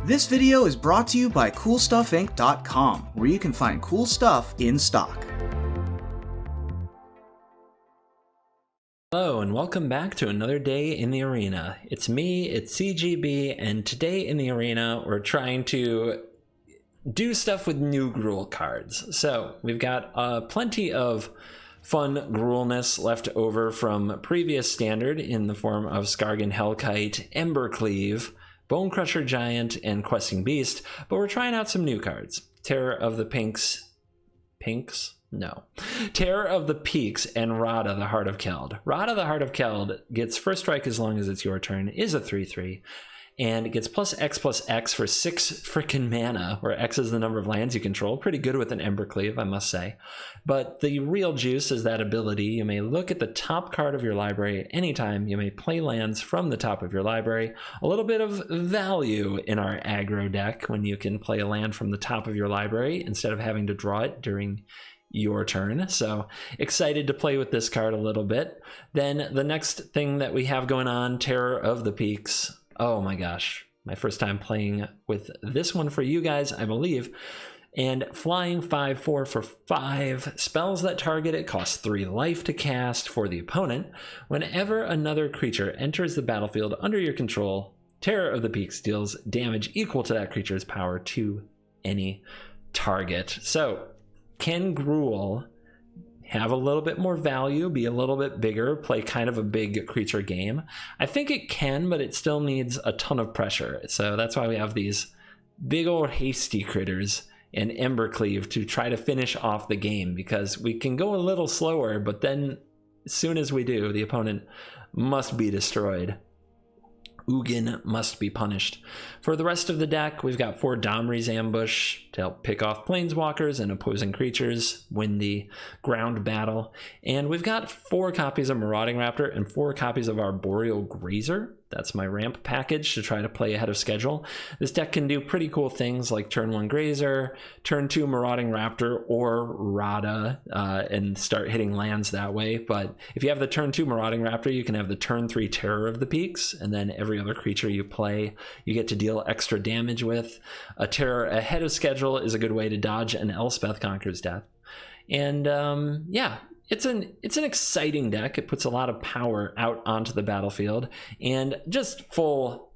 This video is brought to you by CoolStuffInc.com, where you can find cool stuff in stock. Hello and welcome back to another day in the arena. It's me, it's CGB, and today in the arena we're trying to do stuff with new GRUUL cards. So we've got plenty of fun GRUULness left over from previous standard in the form of Skargan Hellkite, Embercleave, Bonecrusher Giant, and Questing Beast, but we're trying out some new cards. Terror of the Terror of the Peaks and Rada the Heart of Keld. Rada the Heart of Keld gets first strike as long as it's your turn, is a 3/3, and it gets +X for 6 frickin' mana, where X is the number of lands you control. Pretty good with an Embercleave, I must say. But the real juice is that ability. You may look at the top card of your library at any time. You may play lands from the top of your library. A little bit of value in our aggro deck when you can play a land from the top of your library instead of having to draw it during your turn. So excited to play with this card a little bit. Then the next thing that we have going on, Terror of the Peaks. Oh my gosh, my first time playing with this one for you guys, I believe. And flying 5/4 for 5 spells that target it cost 3 life to cast for the opponent. Whenever another creature enters the battlefield under your control, Terror of the Peaks deals damage equal to that creature's power to any target. So can GRUUL have a little bit more value, be a little bit bigger, play kind of a big creature game? I think it can, but it still needs a ton of pressure. So that's why we have these big old hasty critters and Embercleave to try to finish off the game, because we can go a little slower, but then as soon as we do, the opponent must be destroyed. Ugin must be punished. For the rest of the deck, we've got 4 Domri's Ambush to help pick off planeswalkers and opposing creatures, win the ground battle. And we've got 4 copies of Marauding Raptor and 4 copies of Arboreal Grazer. That's my ramp package to try to play ahead of schedule. This deck can do pretty cool things like turn 1 Grazer, turn 2 Marauding Raptor or Rada, and start hitting lands that way. But if you have the turn 2 Marauding Raptor, you can have the turn 3 Terror of the Peaks, and then every other creature you play, you get to deal extra damage with. A Terror ahead of schedule is a good way to dodge an Elspeth Conqueror's Death. And yeah, it's an exciting deck. It puts a lot of power out onto the battlefield. And just full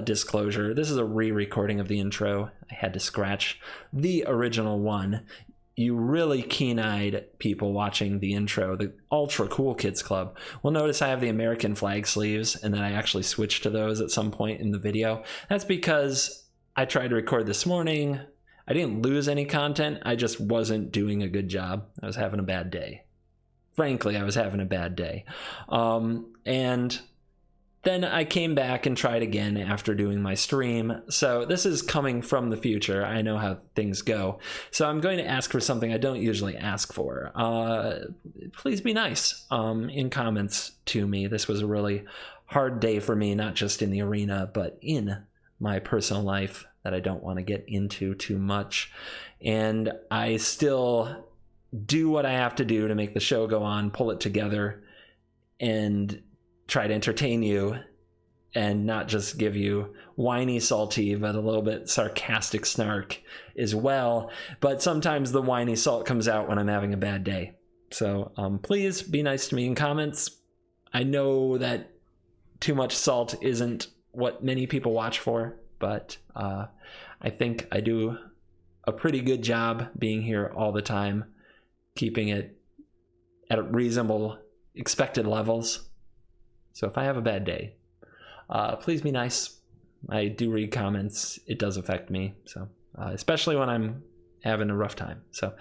disclosure, this is a re-recording of the intro. I had to scratch the original one. You really keen-eyed people watching the intro, the Ultra Cool Kids Club, will notice I have the American flag sleeves, and then I actually switched to those at some point in the video. That's because I tried to record this morning. I didn't lose any content, I just wasn't doing a good job. I was having a bad day. Frankly, I was having a bad day. And then I came back and tried again after doing my stream. So this is coming from the future. I know how things go. So I'm going to ask for something I don't usually ask for. Please be nice in comments to me. This was a really hard day for me, not just in the arena, but in my personal life that I don't want to get into too much. And I still do what I have to do to make the show go on, pull it together, and try to entertain you and not just give you whiny, salty, but a little bit sarcastic snark as well. But sometimes the whiny salt comes out when I'm having a bad day. So please be nice to me in comments. I know that too much salt isn't what many people watch for, but I think I do a pretty good job being here all the time, keeping it at reasonable expected levels. So if I have a bad day, please be nice. I do read comments. It does affect me, so especially when I'm having a rough time. So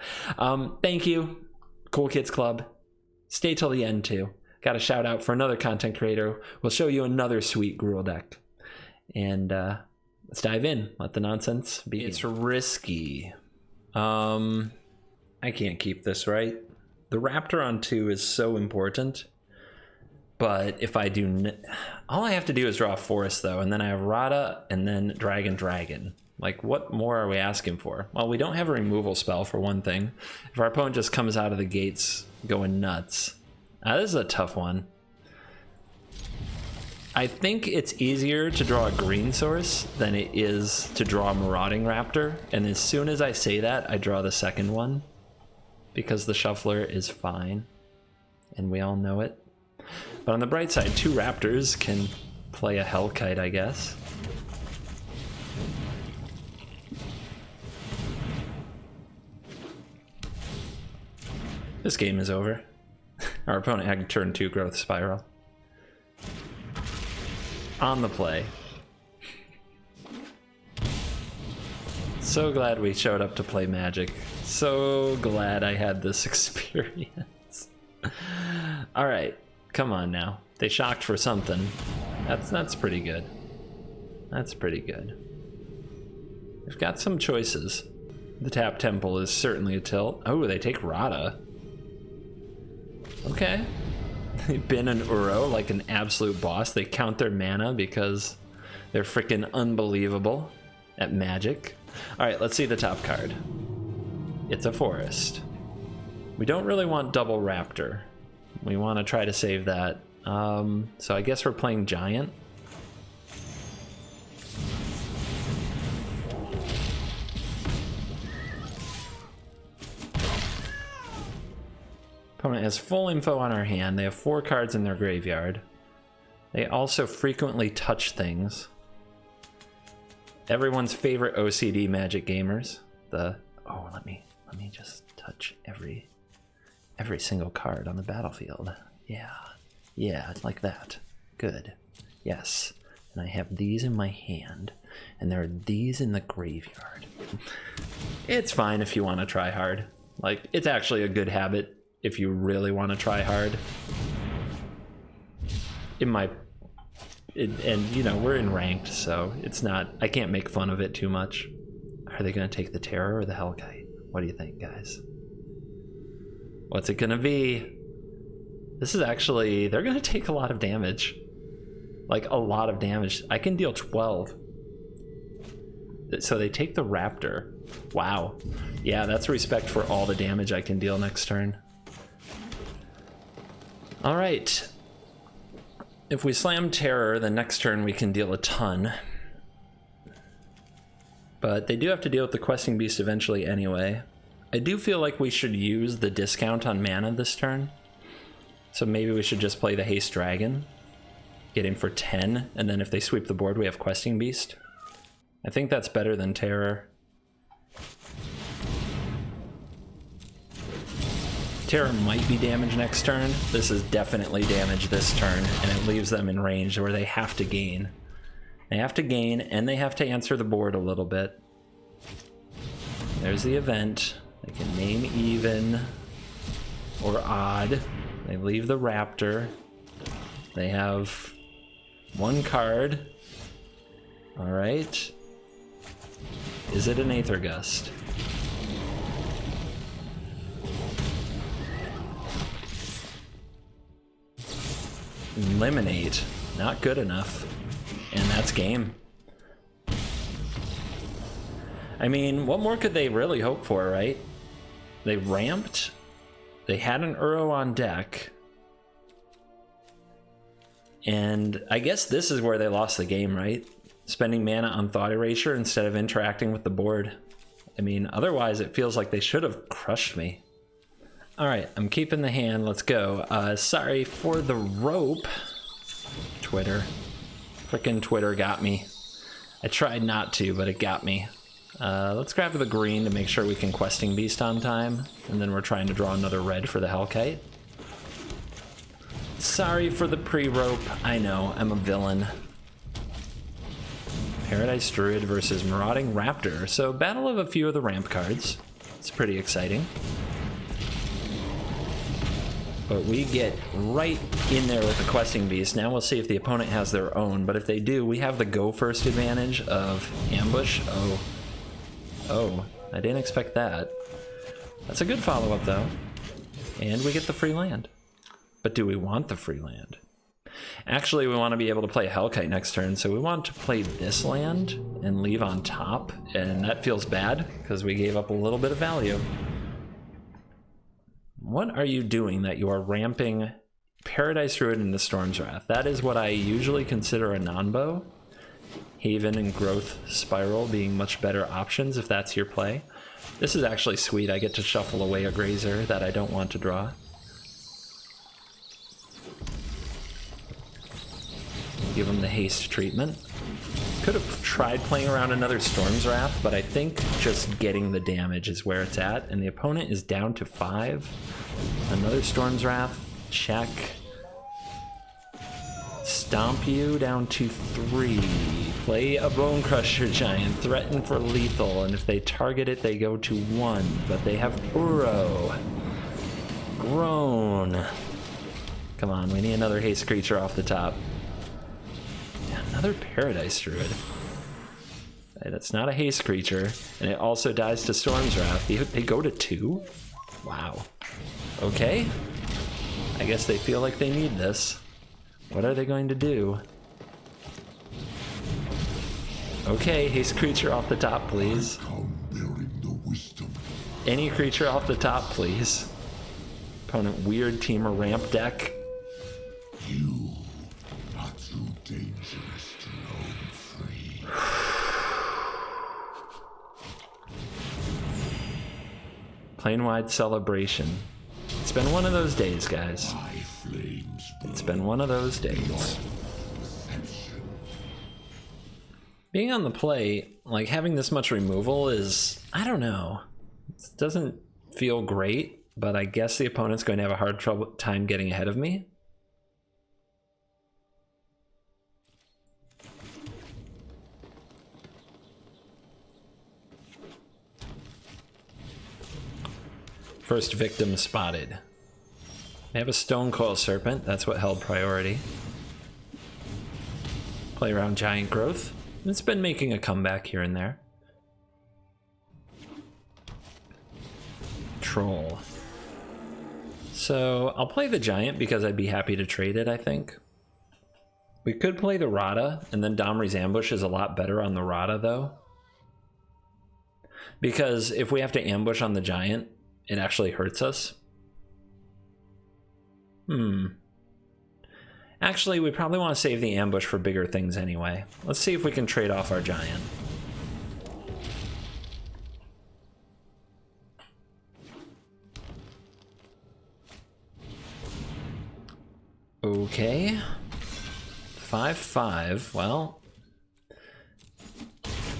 thank you, Cool Kids Club. Stay till the end too. Got a shout out for another content creator. We'll show you another sweet GRUUL deck. And let's dive in. Let the nonsense begin. It's risky. I can't keep this, right? The Raptor on 2 is so important. But if I do, all I have to do is draw a forest though, and then I have Rada and then Dragon. Like, what more are we asking for? Well, we don't have a removal spell for one thing. If our opponent just comes out of the gates going nuts. This is a tough one. I think it's easier to draw a green source than it is to draw a Marauding Raptor. And as soon as I say that, I draw the second one. Because the Shuffler is fine. And we all know it. But on the bright side, 2 Raptors can play a Hellkite, I guess. This game is over. Our opponent had turn 2 Growth Spiral. On the play. So glad we showed up to play Magic. So glad I had this experience. Alright, come on now. They shocked for something. That's pretty good. That's pretty good. We've got some choices. The Tap Temple is certainly a tilt. Oh, they take Rada. Okay. They've been an Uro like an absolute boss. They count their mana because they're freaking unbelievable at Magic. Alright, let's see the top card. It's a forest. We don't really want double Raptor. We want to try to save that. So I guess we're playing Giant. Opponent has full info on our hand. They have 4 cards in their graveyard. They also frequently touch things. Everyone's favorite OCD Magic gamers. Oh, let me just touch every single card on the battlefield. Yeah, like that. Good. Yes. And I have these in my hand, and there are these in the graveyard. It's fine if you want to try hard. Like, it's actually a good habit if you really want to try hard. And you know, we're in ranked, so it's not, I can't make fun of it too much. Are they going to take the Terror or the Hellkite? What do you think, guys? What's it going to be? This is actually, they're going to take a lot of damage. Like, a lot of damage. I can deal 12. So they take the Raptor. Wow. Yeah, that's respect for all the damage I can deal next turn. All right. If we slam Terror, the next turn we can deal a ton. But they do have to deal with the Questing Beast eventually anyway. I do feel like we should use the discount on mana this turn. So maybe we should just play the Haste Dragon. Get in for 10, and then if they sweep the board, we have Questing Beast. I think that's better than Terror. Terror might be damage next turn. This is definitely damage this turn, and it leaves them in range where they have to gain. They have to gain, and they have to answer the board a little bit. There's the event. They can name even or odd. They leave the Raptor. They have 1 card. All right. Is it an Aether Gust? Eliminate. Not good enough. And that's game. I mean, what more could they really hope for, right? They ramped. They had an Uro on deck. And I guess this is where they lost the game, right? Spending mana on Thought Erasure instead of interacting with the board. I mean, otherwise it feels like they should have crushed me. All right, I'm keeping the hand. Let's go. Sorry for the rope. Twitter. Frickin' Twitter got me. I tried not to, but it got me. Let's grab the green to make sure we can Questing Beast on time. And then we're trying to draw another red for the Hellkite. Sorry for the pre-rope. I know, I'm a villain. Paradise Druid versus Marauding Raptor. So battle of a few of the ramp cards. It's pretty exciting. But we get right in there with the Questing Beast. Now we'll see if the opponent has their own. But if they do, we have the go first advantage of ambush. Oh, I didn't expect that. That's a good follow-up though. And we get the free land. But do we want the free land? Actually, we want to be able to play Hellkite next turn, so we want to play this land and leave on top, and that feels bad because we gave up a little bit of value. What are you doing that you are ramping Paradise Druid into Storm's Wrath. That is what I usually consider a non-bow. Haven and Growth Spiral being much better options if that's your play. This is actually sweet. I get to shuffle away a Grazer that I don't want to draw. Give him the haste treatment. Could have tried playing around another Storm's Wrath, but I think just getting the damage is where it's at, and the opponent is down to 5. Another Storm's Wrath. Check. Stomp you down to 3. Play a Bone Crusher Giant. Threaten for lethal. And if they target it, they go to 1. But they have Uro. Groan. Come on, we need another haste creature off the top. Another Paradise Druid. That's not a haste creature. And it also dies to Storm's Wrath. They go to 2? Wow. Okay. I guess they feel like they need this. What are they going to do? Okay, haste creature off the top, please. Any creature off the top, please. Opponent weird teamer ramp deck. You are too dangerous to roam free. Plane-wide celebration. It's been one of those days, guys. It's been one of those days. Being on the play, like having this much removal is, I don't know. It doesn't feel great, but I guess the opponent's going to have a hard time getting ahead of me. First victim spotted. They have a Stone Coil Serpent, that's what held priority. Play around Giant Growth. It's been making a comeback here and there. Troll. So I'll play the Giant because I'd be happy to trade it, I think. We could play the Rada, and then Domri's Ambush is a lot better on the Rada, though. Because if we have to ambush on the Giant, it actually hurts us. Actually, we probably want to save the ambush for bigger things anyway. Let's see if we can trade off our Giant. Okay. 5/5. Well,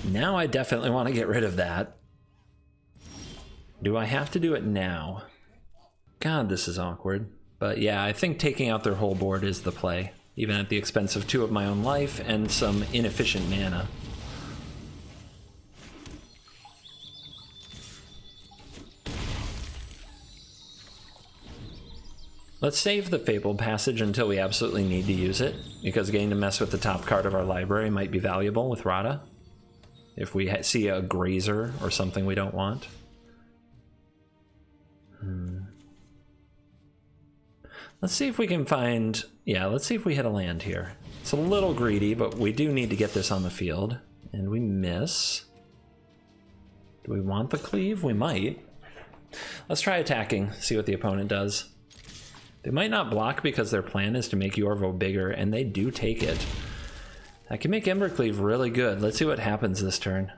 now I definitely want to get rid of that. Do I have to do it now? God, this is awkward. But yeah, I think taking out their whole board is the play, even at the expense of 2 of my own life and some inefficient mana. Let's save the Fabled Passage until we absolutely need to use it, because getting to mess with the top card of our library might be valuable with Rada, if we see a Grazer or something we don't want. Let's see if we can find... Yeah, let's see if we hit a land here. It's a little greedy, but we do need to get this on the field. And we miss. Do we want the cleave? We might. Let's try attacking, see what the opponent does. They might not block because their plan is to make Yorvo bigger, and they do take it. I can make Embercleave really good. Let's see what happens this turn.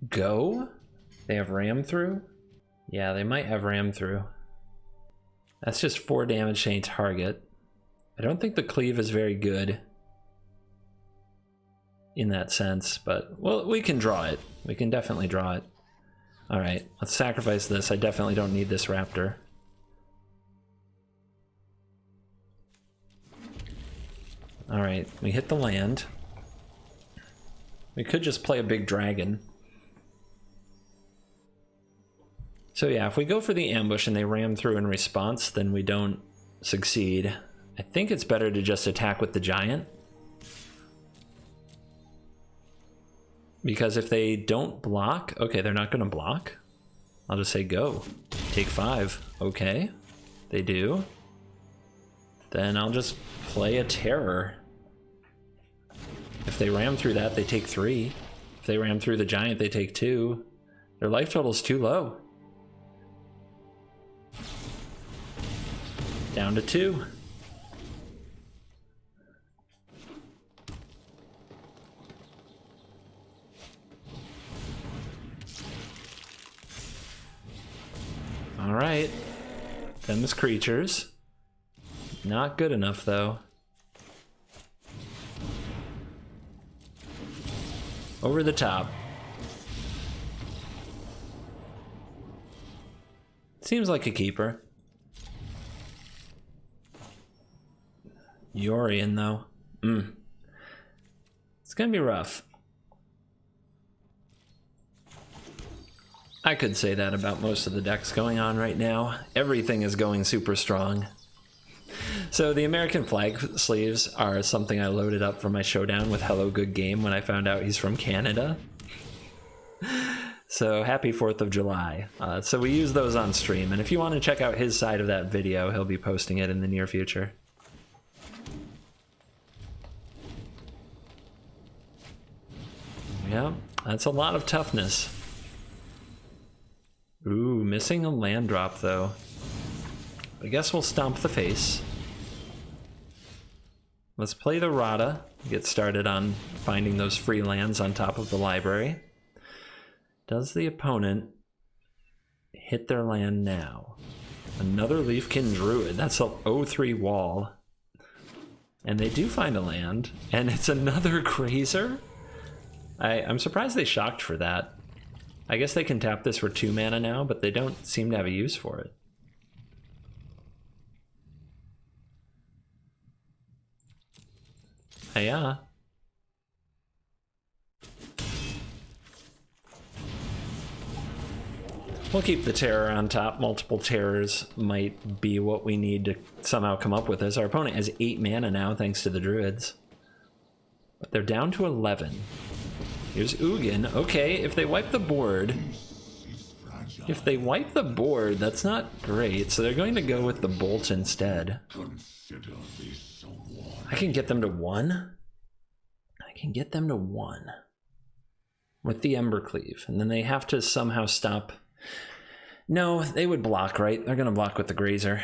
Go? They have Ram Through? Yeah, they might have Ram Through. That's just 4 damage to any target. I don't think the cleave is very good in that sense, but well, we can draw it. We can definitely draw it. All right, let's sacrifice this. I definitely don't need this raptor. All right, we hit the land. We could just play a big dragon. So yeah, if we go for the ambush and they ram through in response, then we don't succeed. I think it's better to just attack with the Giant. Because if they don't block, okay, they're not going to block. I'll just say go. Take 5. Okay, they do. Then I'll just play a Terror. If they ram through that, they take 3. If they ram through the Giant, they take 2. Their life total is too low. Down to 2. All right. Them's creatures. Not good enough, though. Over the top. Seems like a keeper. Yorion, though. It's gonna be rough. I could say that about most of the decks going on right now. Everything is going super strong. So the American flag sleeves are something I loaded up for my showdown with Hello Good Game when I found out he's from Canada. So happy 4th of July. So we use those on stream, and if you want to check out his side of that video, he'll be posting it in the near future. Yeah, that's a lot of toughness. Ooh, missing a land drop though. I guess we'll stomp the face. Let's play the Rada, get started on finding those free lands on top of the library. Does the opponent hit their land now? Another Leafkin Druid, that's a 0-3 wall. And they do find a land, and it's another Grazer? I'm surprised they shocked for that. I guess they can tap this for 2 mana now, but they don't seem to have a use for it. Yeah. We'll keep the terror on top. Multiple terrors might be what we need to somehow come up with this. Our opponent has 8 mana now thanks to the druids. But they're down to 11. Here's Ugin. Okay, if they wipe the board... If they wipe the board, that's not great. So they're going to go with the Bolt instead. I can get them to 1? I can get them to 1. With the Embercleave. And then they have to somehow stop... No, they would block, right? They're going to block with the Grazer.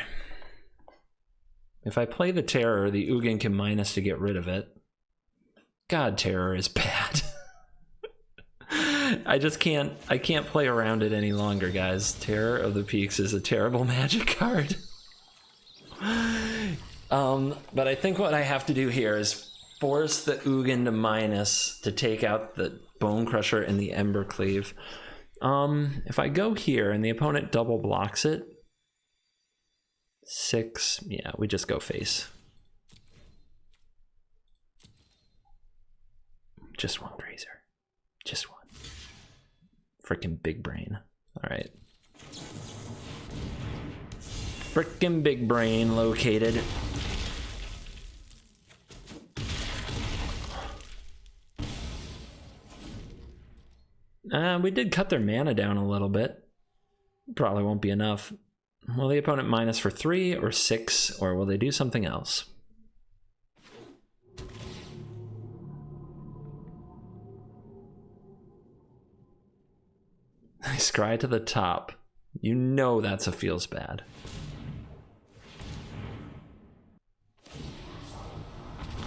If I play the Terror, the Ugin can minus to get rid of it. God, Terror is bad. I can't play around it any longer, guys. Terror of the Peaks is a terrible Magic card. But I think what I have to do here is force the Ugin to minus to take out the Bone Crusher and the Embercleave. If I go here and the opponent double blocks it, 6, yeah, we just go face. Just one Grazer. Just one. Frickin' big brain. All right. Frickin' big brain located. We did cut their mana down a little bit. Probably won't be enough. Will the opponent minus for 3 or 6, or will they do something else? I scry to the top. You know that's a feels bad.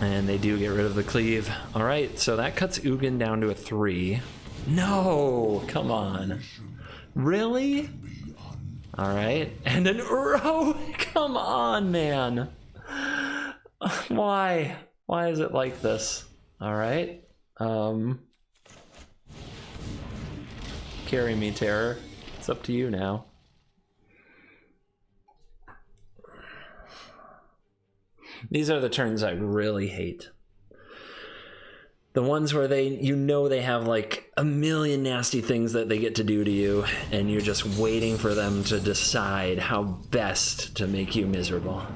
And they do get rid of the cleave. All right, so that cuts Ugin down to a 3. No, come on. Really? All right, and an Uro. Come on, man. Why? Why is it like this? All right. Carry me, Terror. It's up to you now. These are the turns I really hate. The ones where you know they have like a million nasty things that they get to do to you, and you're just waiting for them to decide how best to make you miserable.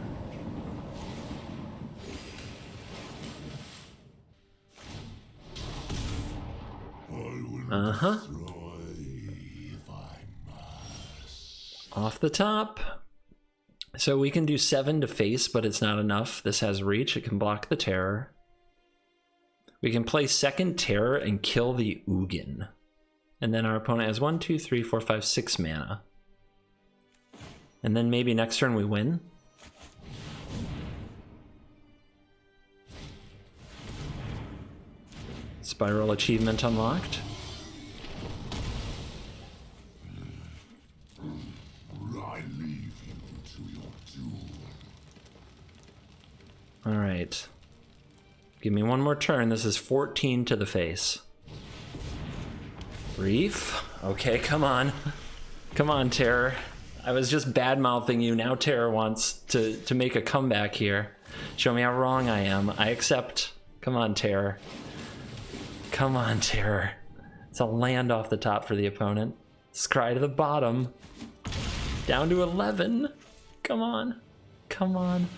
Uh-huh. Off the top. So we can do 7 to face, but it's not enough. This has reach. It can block the Terror. We can play second Terror and kill the Ugin. And then our opponent has 1, 2, 3, 4, 5, 6 mana. And then maybe next turn we win. Spiral achievement unlocked. I leave you to your doom. Alright. Give me one more turn. This is 14 to the face. Reef? Okay, come on. Come on, Terror. I was just bad-mouthing you. Now Terror wants to make a comeback here. Show me how wrong I am. I accept. Come on, Terror. Come on, Terror. It's a land off the top for the opponent. Scry to the bottom. Down to 11. Come on. Come on.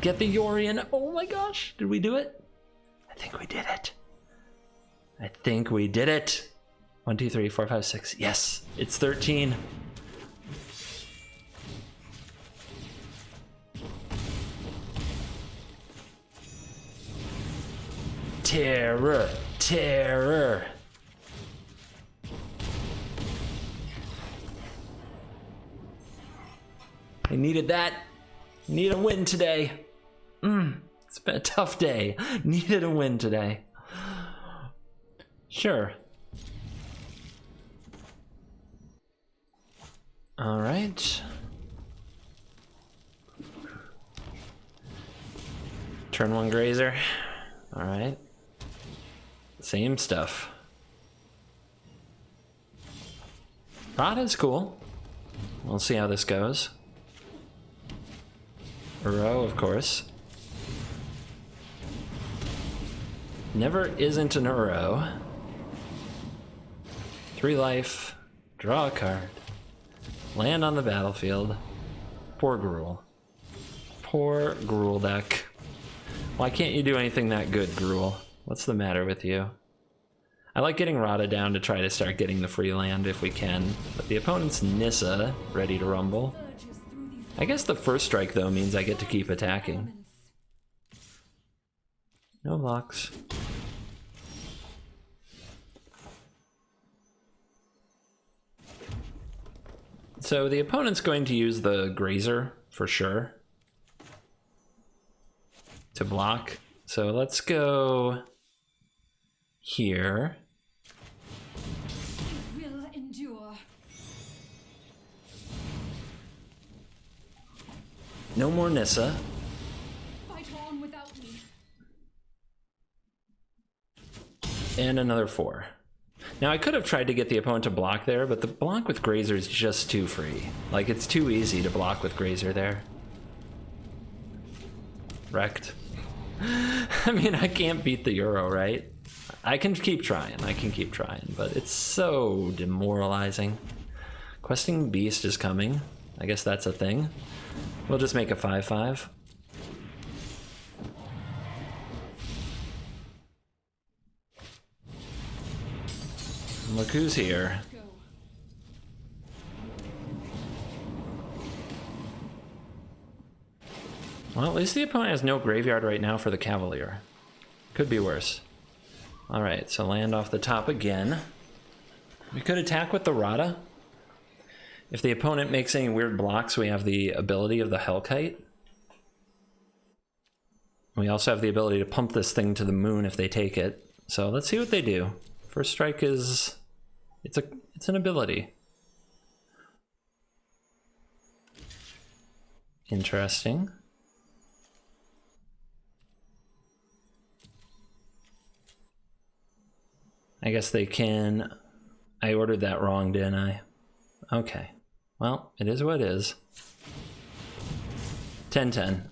Get the Yorion. Oh my gosh. Did we do it? I think we did it. I think we did it. 1, 2, 3, 4, 5, 6. Yes, it's 13. Terror, terror. I needed that. Need a win today. It's been a tough day. Needed a win today. Sure. All right. Turn 1 Grazer. All right. Same stuff. Rada's cool. We'll see how this goes. Uro, of course. Never isn't an Uro. 3 life. Draw a card. Land on the battlefield. Poor Gruul. Poor Gruul deck. Why can't you do anything that good, Gruul? What's the matter with you? I like getting Rada down to try to start getting the free land if we can, but the opponent's Nissa ready to rumble. I guess the first strike, though, means I get to keep attacking. No blocks. So the opponent's going to use the Grazer, for sure, to block. So let's go here. It will endure. No more Nissa. Fight on without me. And another 4. Now I could have tried to get the opponent to block there, but the block with Grazer is just too free. Like, it's too easy to block with Grazer there. Wrecked. I mean, I can't beat the Euro, right? I can keep trying, but it's so demoralizing. Questing Beast is coming. I guess that's a thing. We'll just make a 5/5. Look who's here. Go. Well, at least the opponent has no graveyard right now for the Cavalier. Could be worse. Alright, so land off the top again. We could attack with the Rada. If the opponent makes any weird blocks, we have the ability of the Hellkite. We also have the ability to pump this thing to the moon if they take it. So let's see what they do. First strike is... It's an ability. Interesting. I guess they can... I ordered that wrong, didn't I? Okay. Well, it is what it is. 10-10.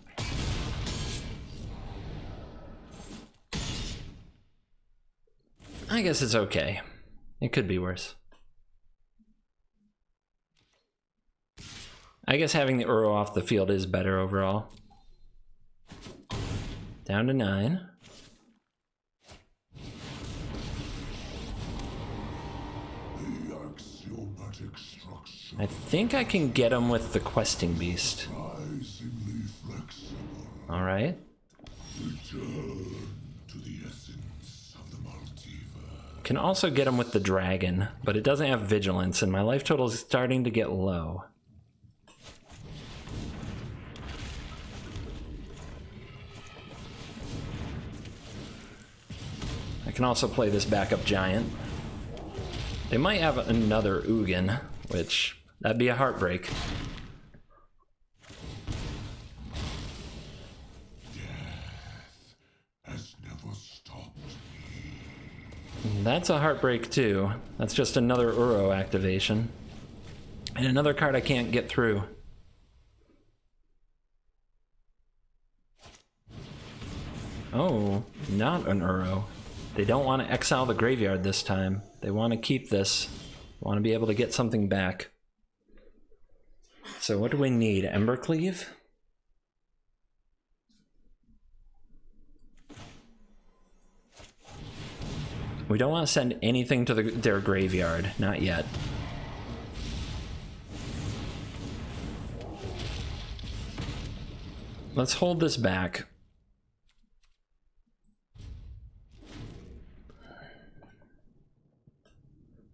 I guess it's okay. It could be worse. I guess having the Uro off the field is better overall. Down to 9. I think I can get him with the Questing Beast. Alright. Can also get him with the Dragon, but it doesn't have Vigilance, and my life total is starting to get low. I can also play this backup giant. They might have another Ugin, which, that'd be a heartbreak. Has never stopped me. That's a heartbreak too. That's just another Uro activation. And another card I can't get through. Oh, not an Uro. They don't want to exile the graveyard this time. They want to keep this. Want to be able to get something back. So what do we need? Embercleave? We don't want to send anything to their graveyard. Not yet. Let's hold this back.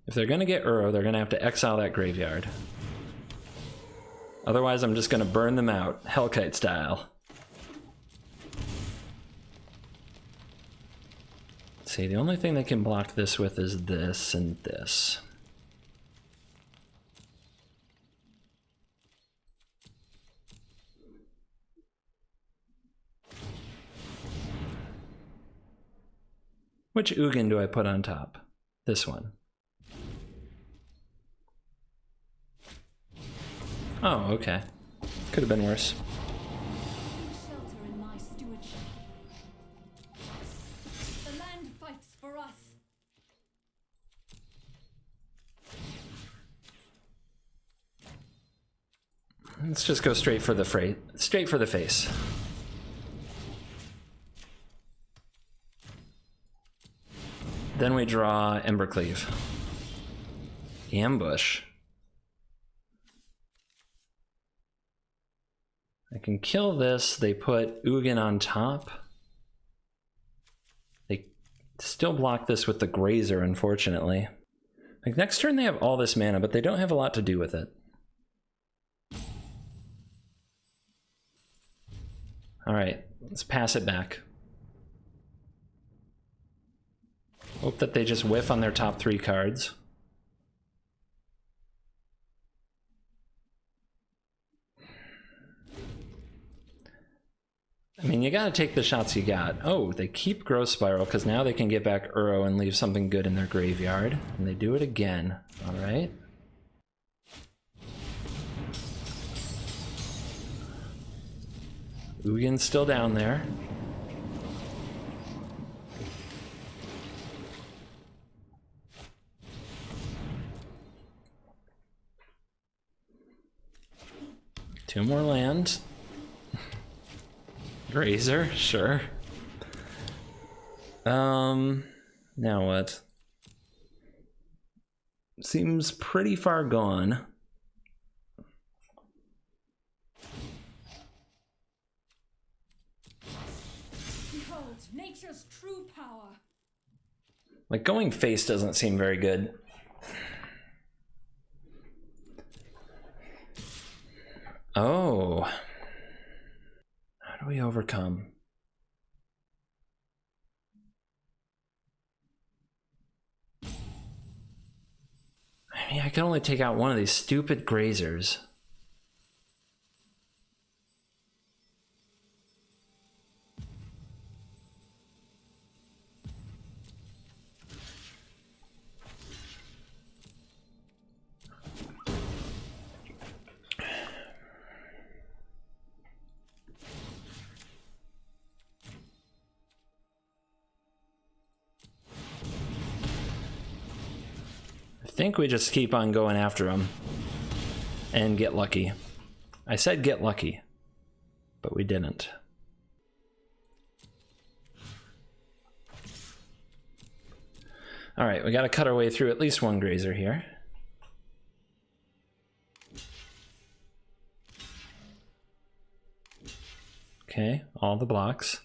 If they're going to get Uro, they're going to have to exile that graveyard. Otherwise, I'm just going to burn them out, Hellkite style. Let's see, the only thing they can block this with is this and this. Which Ugin do I put on top? This one. Oh, okay. Could have been worse. Shelter in my stewardship. The land fights for us. Let's just go straight for the face. Then we draw Embercleave. Ambush. I can kill this. They put Ugin on top. They still block this with the Grazer, unfortunately. Like next turn they have all this mana, but they don't have a lot to do with it. Alright, let's pass it back. Hope that they just whiff on their top 3 cards. I mean, you gotta take the shots you got. Oh, they keep Growth Spiral because now they can get back Uro and leave something good in their graveyard. And they do it again. Alright. Ugin's still down there. Two more land. Grazer, sure. Now what? Seems pretty far gone. Behold nature's true power. Like going face doesn't seem very good. Oh. How do we overcome? I mean, I can only take out one of these stupid Grazers. I think we just keep on going after them and get lucky. I said get lucky, but we didn't. All right, we got to cut our way through at least one Grazer here. Okay, all the blocks.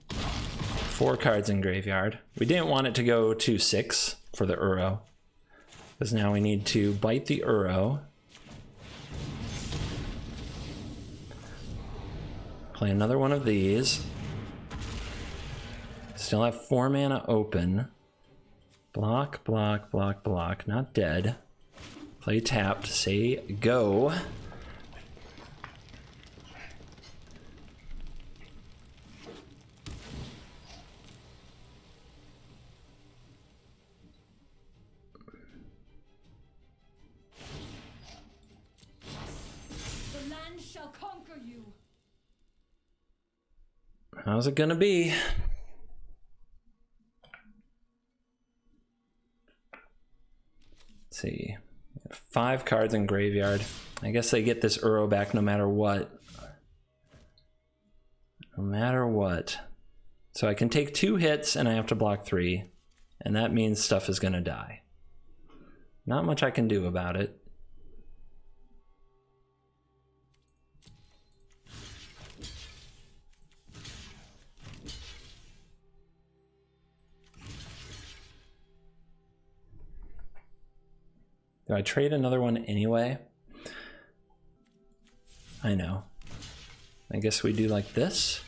4 cards in graveyard. We didn't want it to go to 6 for the Uro, because now we need to bite the Uro. Play another one of these. Still have 4 mana open. Block, block, block, block. Not dead. Play tapped. Say go. The land shall conquer you. How's it gonna be? Let's see. 5 cards in graveyard. I guess they get this Uro back no matter what. No matter what. So I can take 2 hits and I have to block 3. And that means stuff is gonna die. Not much I can do about it. Do I trade another one anyway? I know. I guess we do like this.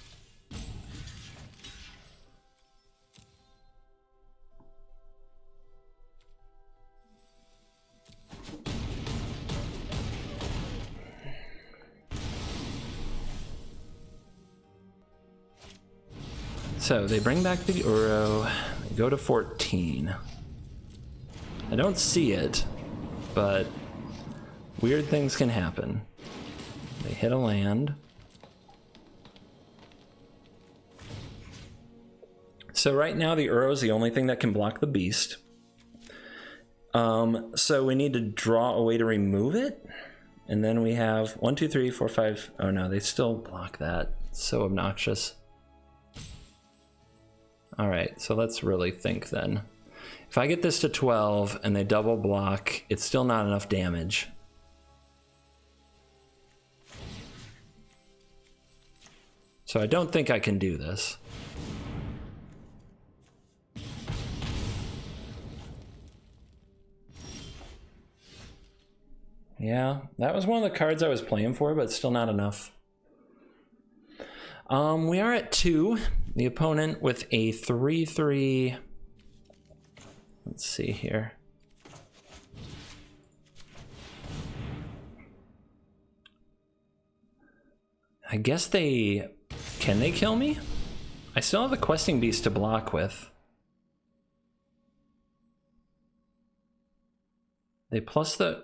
So they bring back the Uro, they go to 14. I don't see it, but weird things can happen. They hit a land. So right now the Uro is the only thing that can block the beast. So we need to draw a way to remove it. And then we have 1, 2, 3, 4, 5. Oh no, they still block that. It's so obnoxious. All right, so let's really think then. If I get this to 12 and they double block, it's still not enough damage. So I don't think I can do this. Yeah, that was one of the cards I was playing for, but still not enough. We are at 2. The opponent with a 3/3. Let's see here. I guess they... Can they kill me? I still have a questing beast to block with. They plus the...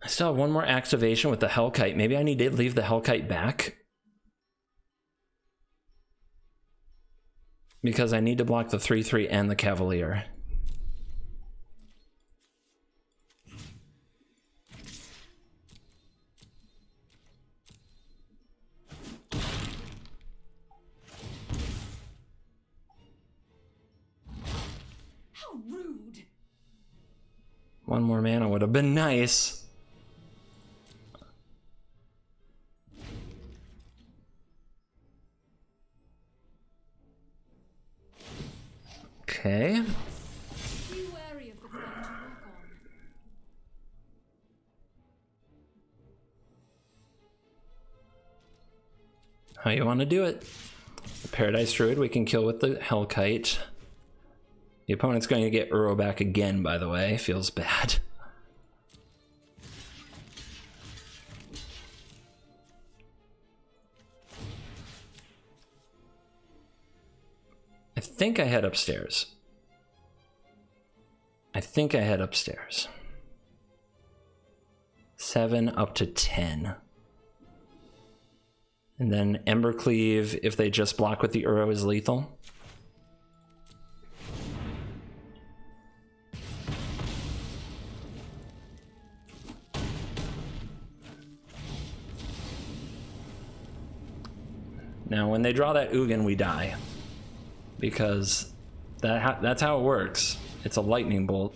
I still have one more activation with the Hellkite. Maybe I need to leave the Hellkite back. Because I need to block the 3/3 and the Cavalier. How rude. One more mana would have been nice. Okay. Be wary of the ground you walk on. How you want to do it? The Paradise Druid we can kill with the Hellkite. The opponent's going to get Uro back again, by the way. Feels bad. I think I head upstairs. I think I head upstairs. 7 up to 10. And then Embercleave, if they just block with the Uro, is lethal. Now, when they draw that Ugin, we die. Because that's how it works. It's a lightning bolt.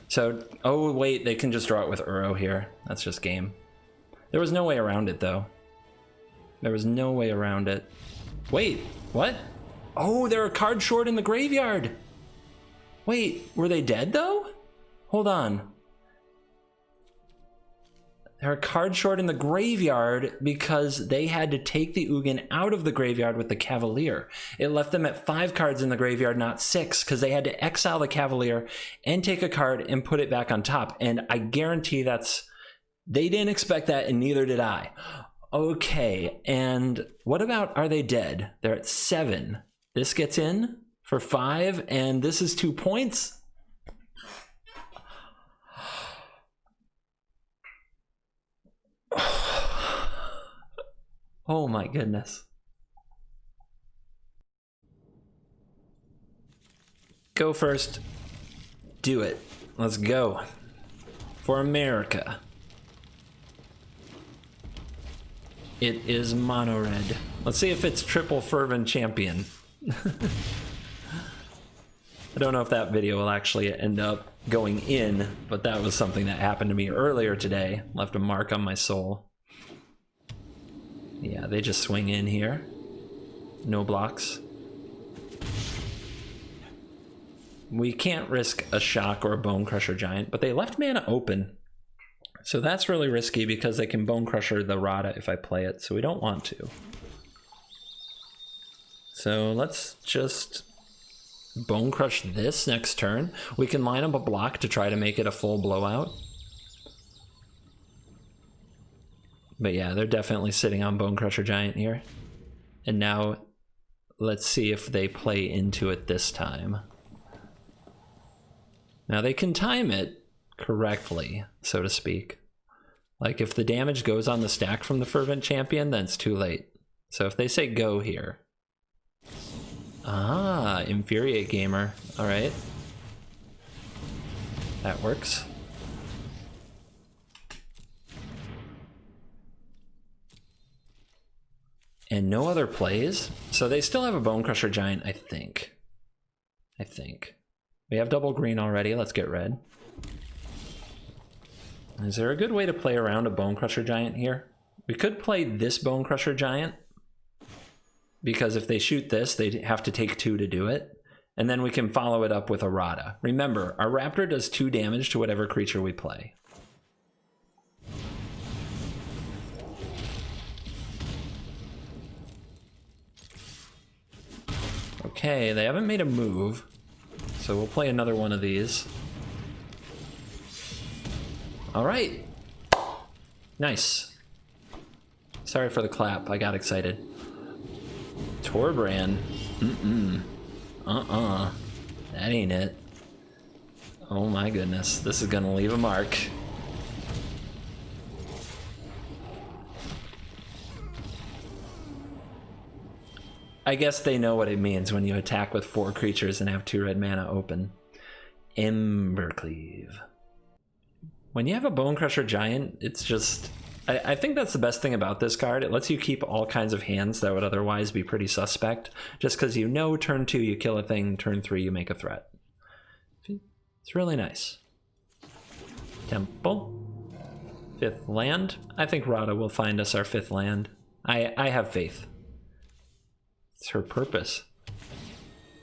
So, oh wait, they can just draw it with Uro here. That's just game. There was no way around it, though. There was no way around it. Wait, what? Oh, they're a card short in the graveyard. Wait, were they dead, though? Hold on. They're a card short in the graveyard because they had to take the Ugin out of the graveyard with the Cavalier. It left them at 5 cards in the graveyard, not 6, because they had to exile the Cavalier and take a card and put it back on top. And I guarantee they didn't expect that, and neither did I. Okay, and what about Are They Dead? They're at 7. This gets in for 5, and this is 2 points. Oh my goodness. Go first. Do it. Let's go. For America. It is mono red. Let's see if it's triple fervent champion. I don't know if that video will actually end up going in, but that was something that happened to me earlier today. Left a mark on my soul. Yeah, they just swing in here. No blocks. We can't risk a shock or a Bone Crusher Giant, but they left mana open. So that's really risky because they can Bone Crusher the Rada if I play it, so we don't want to. So let's just Bone Crush this next turn. We can line up a block to try to make it a full blowout. But yeah, they're definitely sitting on Bone Crusher Giant here. And now let's see if they play into it this time. Now they can time it correctly, so to speak. Like if the damage goes on the stack from the Fervent Champion, then it's too late. So if they say go here. Ah, Infuriate Gamer. All right. That works. And no other plays. So they still have a Bone Crusher Giant, I think. We have double green already. Let's get red. Is there a good way to play around a Bone Crusher Giant here? We could play this Bone Crusher Giant, because if they shoot this, they'd have to take 2 to do it. And then we can follow it up with a Rada. Remember, our Raptor does 2 damage to whatever creature we play. Okay, they haven't made a move, so we'll play another one of these. All right. Nice. Sorry for the clap, I got excited. Torbrand. That ain't it. Oh my goodness, this is gonna leave a mark. I guess they know what it means when you attack with 4 creatures and have 2 red mana open. Embercleave. When you have a Bone Crusher Giant, it's just... I think that's the best thing about this card. It lets you keep all kinds of hands that would otherwise be pretty suspect. Just because you know turn 2 you kill a thing, turn 3 you make a threat. It's really nice. Temple. 5th land. I think Rada will find us our 5th land. I have faith. It's her purpose.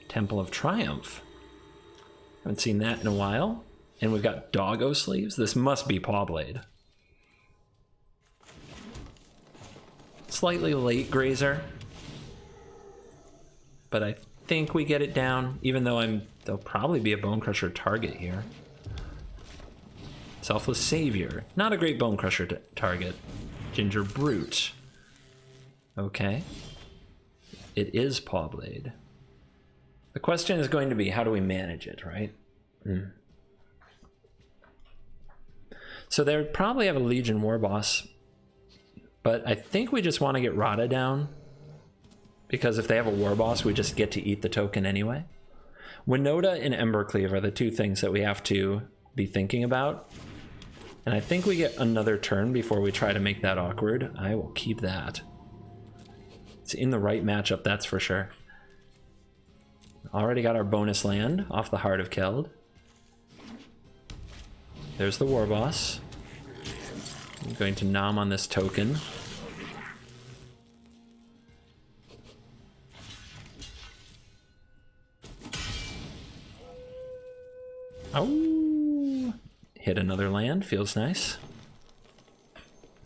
Temple of Triumph. Haven't seen that in a while. And we've got Doggo Sleeves. This must be Pawblade. Slightly late Grazer. But I think we get it down, even though there'll probably be a Bone Crusher target here. Selfless Savior. Not a great Bone Crusher target. Ginger Brute. Okay. It is Pawblade. The question is going to be, how do we manage it, right? So they would probably have a Legion Warboss, but I think we just want to get Rada down, because if they have a Warboss, we just get to eat the token anyway. Winota and Embercleave are the 2 things that we have to be thinking about. And I think we get another turn before we try to make that awkward. I will keep that. It's in the right matchup, that's for sure. Already got our bonus land off the Heart of Keld. There's the Warboss. I'm going to nom on this token. Oh! Hit another land, feels nice.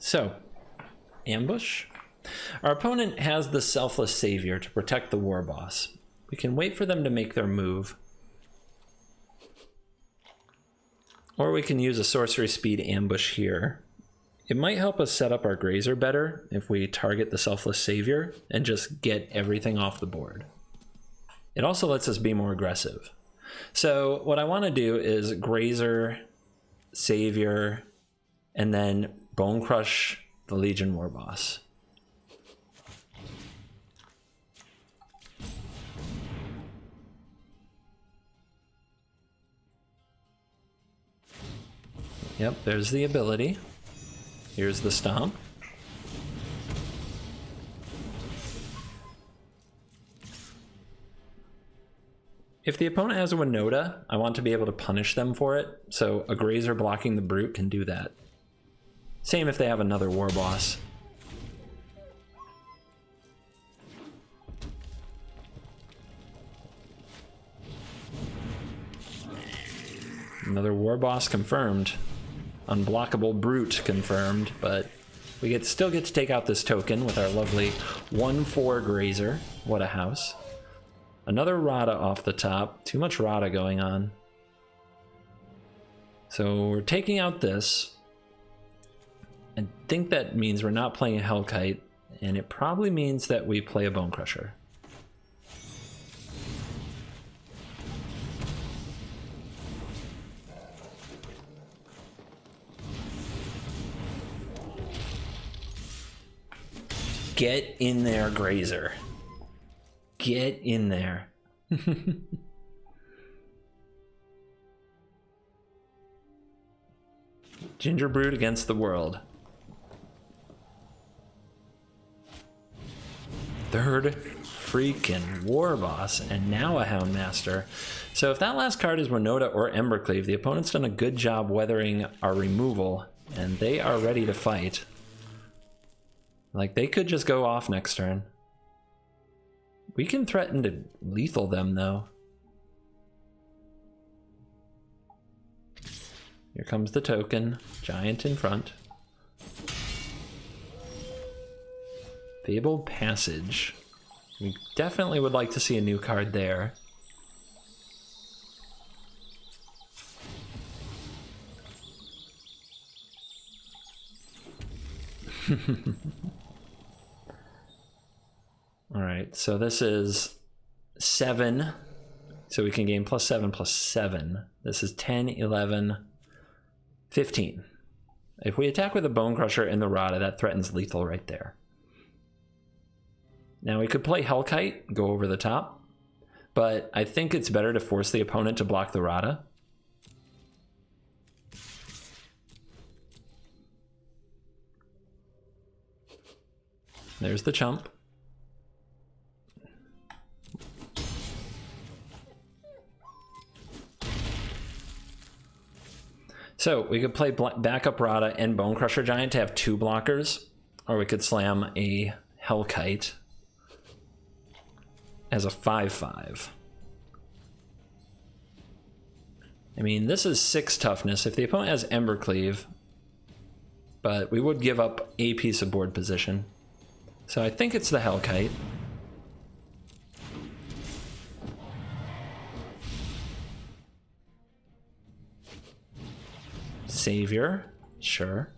So, ambush. Our opponent has the Selfless Savior to protect the War Boss. We can wait for them to make their move. Or we can use a sorcery speed ambush here. It might help us set up our Grazer better if we target the Selfless Savior and just get everything off the board. It also lets us be more aggressive. So what I want to do is Grazer, Savior, and then Bone Crush the Legion War Boss. Yep, there's the ability. Here's the stomp. If the opponent has a Winota, I want to be able to punish them for it, so a Grazer blocking the Brute can do that. Same if they have another War Boss. Another War Boss confirmed. Unblockable Brute confirmed, but we still get to take out this token with our lovely 1/4 Grazer. What a house. Another Rada off the top. Too much Rada going on. So we're taking out this. I think that means we're not playing a Hellkite, and it probably means that we play a Bone Crusher. Get in there, Grazer. Get in there. Ginger Brute against the world. Third freaking War Boss, and now a Houndmaster. So if that last card is Winota or Embercleave, the opponent's done a good job weathering our removal, and they are ready to fight. Like, they could just go off next turn. We can threaten to lethal them, though. Here comes the token. Giant in front. Fabled Passage. We definitely would like to see a new card there. All right, so this is 7, so we can gain +7 +7. This is 10, 11, 15. If we attack with a Bone Crusher and the Rada, that threatens lethal right there. Now we could play Hellkite, go over the top, but I think it's better to force the opponent to block the Rada. There's the chump. So we could play backup Rada and Bone Crusher Giant to have 2 blockers, or we could slam a Hellkite as a 5/5. I mean, this is 6 toughness. If the opponent has Embercleave, but we would give up a piece of board position. So I think it's the Hellkite. Savior, sure.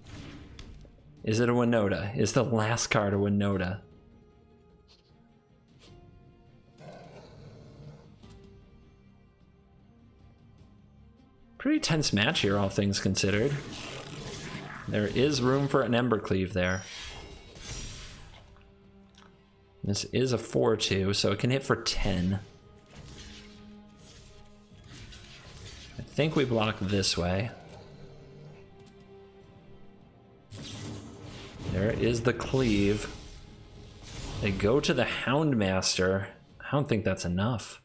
Is it a Winota? Is the last card a Winota? Pretty tense match here, all things considered. There is room for an Embercleave there. This is a 4/2, so it can hit for 10. I think we block this way. There is the cleave. They go to the Houndmaster. I don't think that's enough.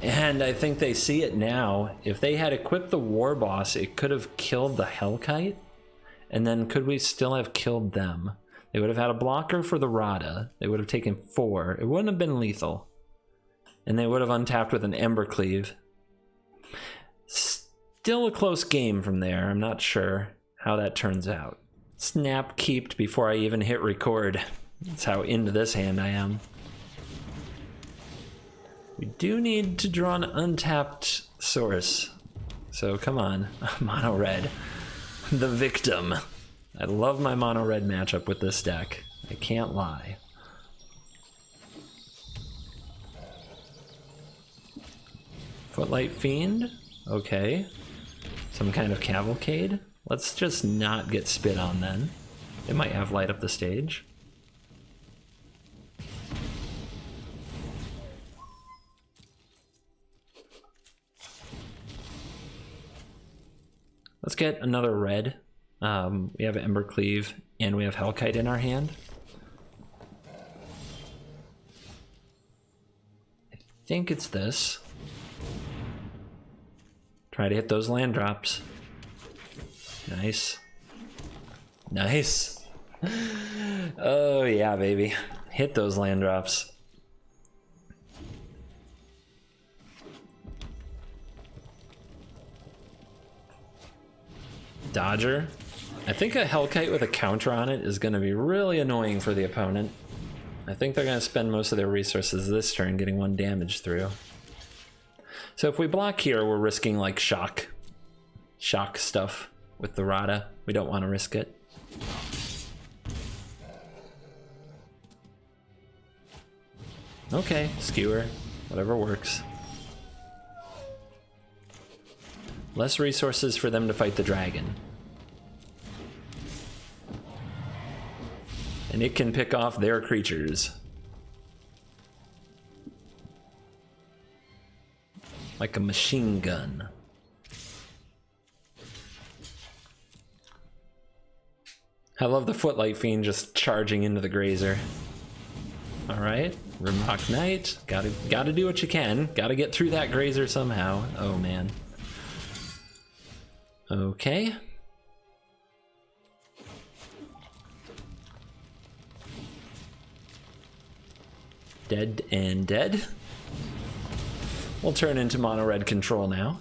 And I think they see it now. If they had equipped the War Boss, it could have killed the Hellkite. And then could we still have killed them? They would have had a blocker for the Rada. They would have taken 4. It wouldn't have been lethal. And they would have untapped with an Embercleave. Still a close game from there. I'm not sure how that turns out. Snap keeped before I even hit record. That's how into this hand I am. We do need to draw an untapped source. So come on, mono red. The victim. I love my mono red matchup with this deck. I can't lie. Footlight Fiend. Okay. Some kind of cavalcade. Let's just not get spit on then. It might have light up the stage. Let's get another red. We have Embercleave and we have Hellkite in our hand. I think it's this. Try to hit those land drops. Nice. Nice. Oh yeah, baby. Hit those land drops. Dodger. I think a Hellkite with a counter on it is going to be really annoying for the opponent. I think they're going to spend most of their resources this turn getting one damage through. So if we block here, we're risking like shock stuff with the Rada. We don't want to risk it. Okay, skewer, whatever works. Less resources for them to fight the dragon. And it can pick off their creatures. Like a machine gun. I love the Footlight Fiend just charging into the Grazer. Alright, Rimrock Knight. Gotta do what you can. Gotta get through that Grazer somehow. Oh man. Okay. Dead and dead. We'll turn into mono red control now.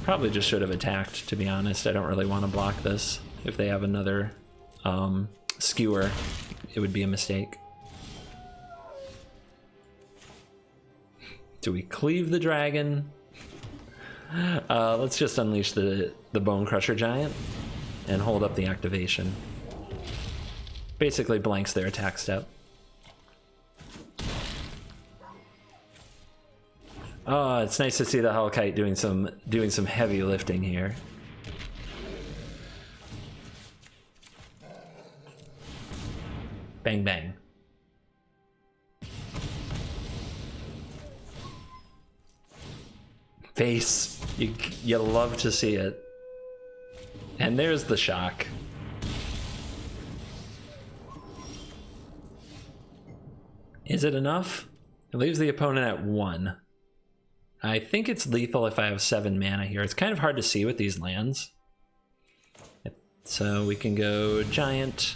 Probably just should have attacked, to be honest. I don't really want to block this. If they have another skewer, it would be a mistake. Do we cleave the dragon? Let's just unleash the Bone Crusher Giant and hold up the activation. Basically blanks their attack step. Oh, it's nice to see the Hellkite doing some heavy lifting here. Bang bang. Face. You love to see it. And there's the shock. Is it enough? It leaves the opponent at 1. I think it's lethal if I have 7 mana here. It's kind of hard to see with these lands. So we can go Giant.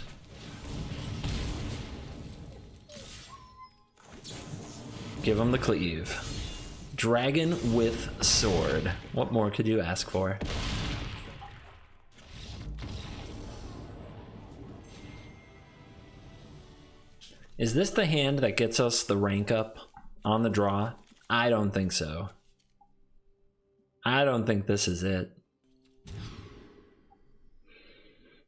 Give him the cleave. Dragon with sword. What more could you ask for? Is this the hand that gets us the rank up on the draw? I don't think so. I don't think this is it.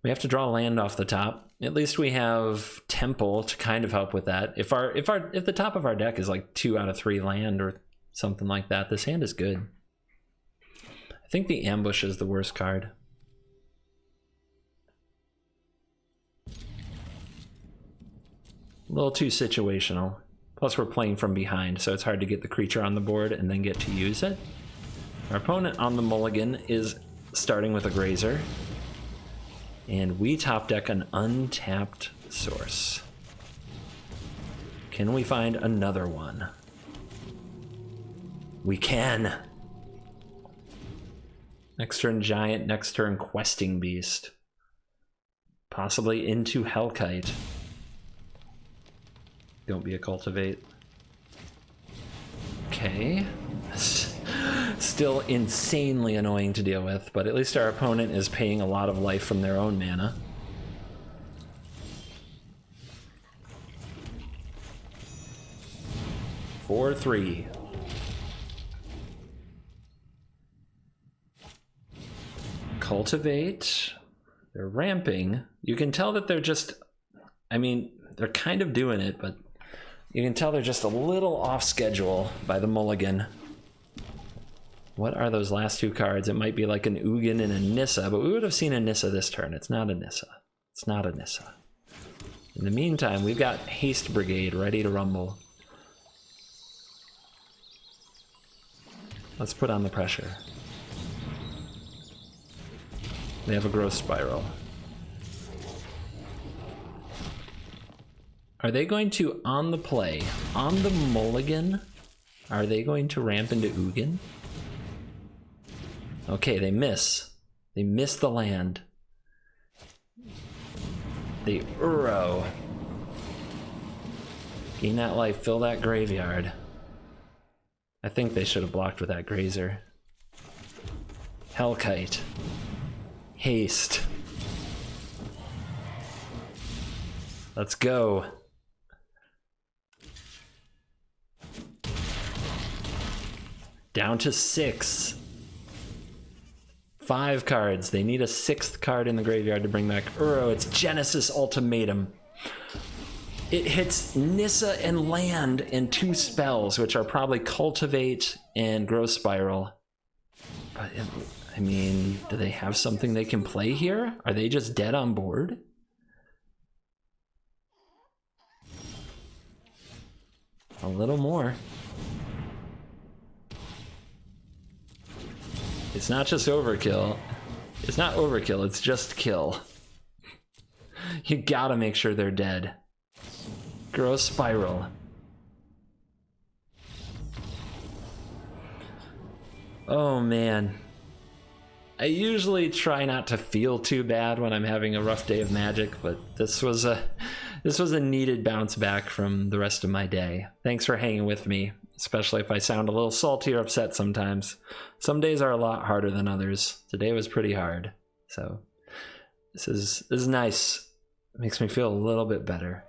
We have to draw land off the top. At least we have Temple to kind of help with that. If the top of our deck is like 2 out of 3 land or something like that, this hand is good. I think the Ambush is the worst card. A little too situational. Plus we're playing from behind, so it's hard to get the creature on the board and then get to use it. Our opponent on the mulligan is starting with a Grazer. And we top deck an untapped source. Can we find another one? We can. Next turn Giant, next turn Questing Beast. Possibly into Hellkite. Don't be a Cultivate. Okay. Still insanely annoying to deal with, but at least our opponent is paying a lot of life from their own mana. Four, 3. Cultivate. They're ramping. You can tell that they're just, I mean, they're kind of doing it, but you can tell they're just a little off schedule by the mulligan. What are those last 2 cards? It might be like an Ugin and a Nissa, but we would have seen a Nissa this turn. It's not a Nissa. It's not a Nissa. In the meantime, we've got Haste Brigade ready to rumble. Let's put on the pressure. They have a growth spiral. Are they going to, on the play, on the mulligan, are they going to ramp into Ugin? Okay, they miss. They miss the land. The Uro. Gain that life, fill that graveyard. I think they should have blocked with that Grazer. Hellkite. Haste. Let's go. Down to 6. 5 cards. They need a 6th card in the graveyard to bring back Uro. It's Genesis Ultimatum. It hits Nissa and land and 2 spells, which are probably Cultivate and Growth Spiral. But, I mean, do they have something they can play here? Are they just dead on board? A little more. It's not just overkill. It's not overkill, it's just kill. You gotta make sure they're dead. Growth Spiral. Oh man. I usually try not to feel too bad when I'm having a rough day of Magic, but this was a needed bounce back from the rest of my day. Thanks for hanging with me, especially if I sound a little salty or upset sometimes. Some days are a lot harder than others. Today was pretty hard. So this is nice. It makes me feel a little bit better.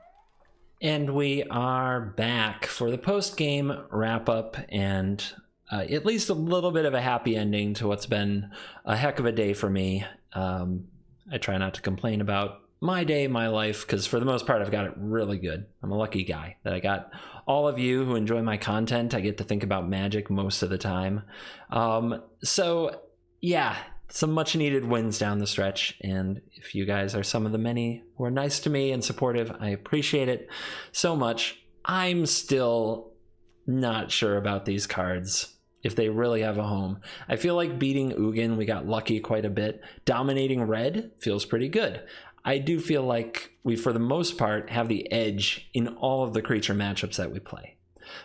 And we are back for the post-game wrap-up and at least a little bit of a happy ending to what's been a heck of a day for me. I try not to complain about my day, my life, because for the most part, I've got it really good. I'm a lucky guy that I got all of you who enjoy my content. I get to think about Magic most of the time. So yeah, some much needed wins down the stretch. And if you guys are some of the many who are nice to me and supportive, I appreciate it so much. I'm still not sure about these cards, if they really have a home. I feel like beating Ugin, we got lucky quite a bit. Dominating red feels pretty good. I do feel like we, for the most part, have the edge in all of the creature matchups that we play.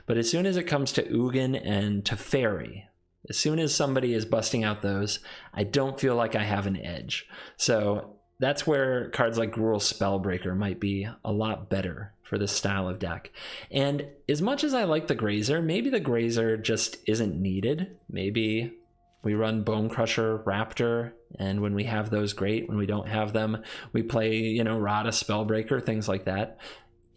But as soon as it comes to Ugin and to Fairy, as soon as somebody is busting out those, I don't feel like I have an edge. So that's where cards like GRUUL Spellbreaker might be a lot better for this style of deck. And as much as I like the Grazer, maybe the Grazer just isn't needed. Maybe we run Bone Crusher, Raptor, and when we have those, great. When we don't have them, we play, you know, Rada, Spellbreaker, things like that.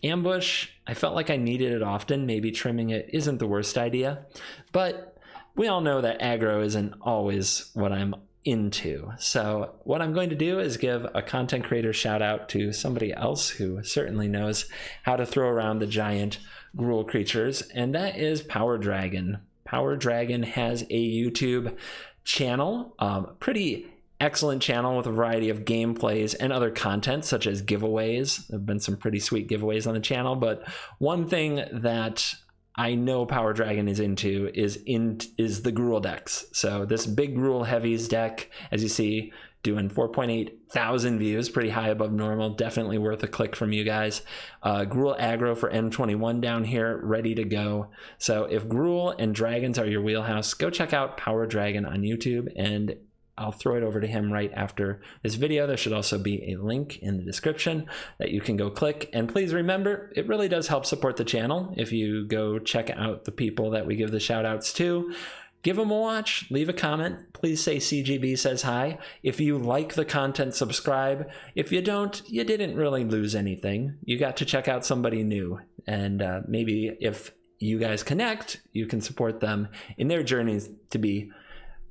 Ambush, I felt like I needed it often. Maybe trimming it isn't the worst idea. But we all know that aggro isn't always what I'm into. So what I'm going to do is give a content creator shout out to somebody else who certainly knows how to throw around the giant Gruul creatures, and that is Power Dragon. Power Dragon has a YouTube channel, pretty excellent channel with a variety of gameplays and other content such as giveaways. There have been some pretty sweet giveaways on the channel, but one thing that I know Power Dragon is into is the Gruul decks. So this big Gruul Heavies deck, as you see, doing 4.8 thousand views, pretty high above normal, definitely worth a click from you guys. Gruul Aggro for M21 down here, ready to go. So if Gruul and Dragons are your wheelhouse, go check out Power Dragon on YouTube, and I'll throw it over to him right after this video. There should also be a link in the description that you can go click. And please remember, it really does help support the channel if you go check out the people that we give the shout outs to. Give them a watch, leave a comment, please say CGB says hi. If you like the content, subscribe. If you don't, you didn't really lose anything. You got to check out somebody new. And maybe if you guys connect, you can support them in their journeys to be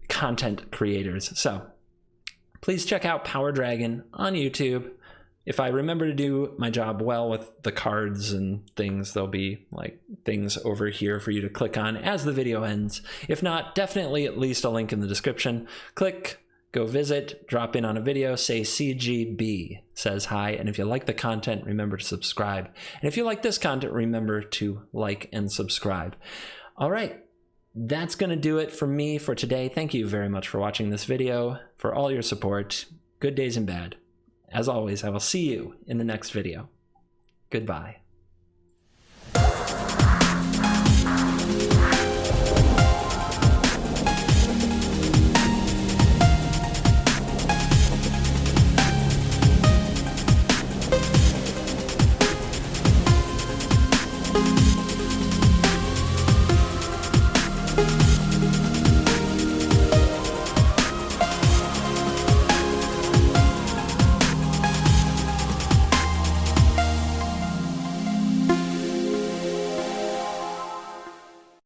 content creators. So please check out Power Dragon on YouTube. If I remember to do my job well with the cards and things, there'll be like things over here for you to click on as the video ends. If not, definitely at least a link in the description. Click, go visit, drop in on a video, say CGB says hi. And if you like the content, remember to subscribe. And if you like this content, remember to like and subscribe. All right, that's going to do it for me for today. Thank you very much for watching this video, for all your support. Good days and bad. As always, I will see you in the next video. Goodbye.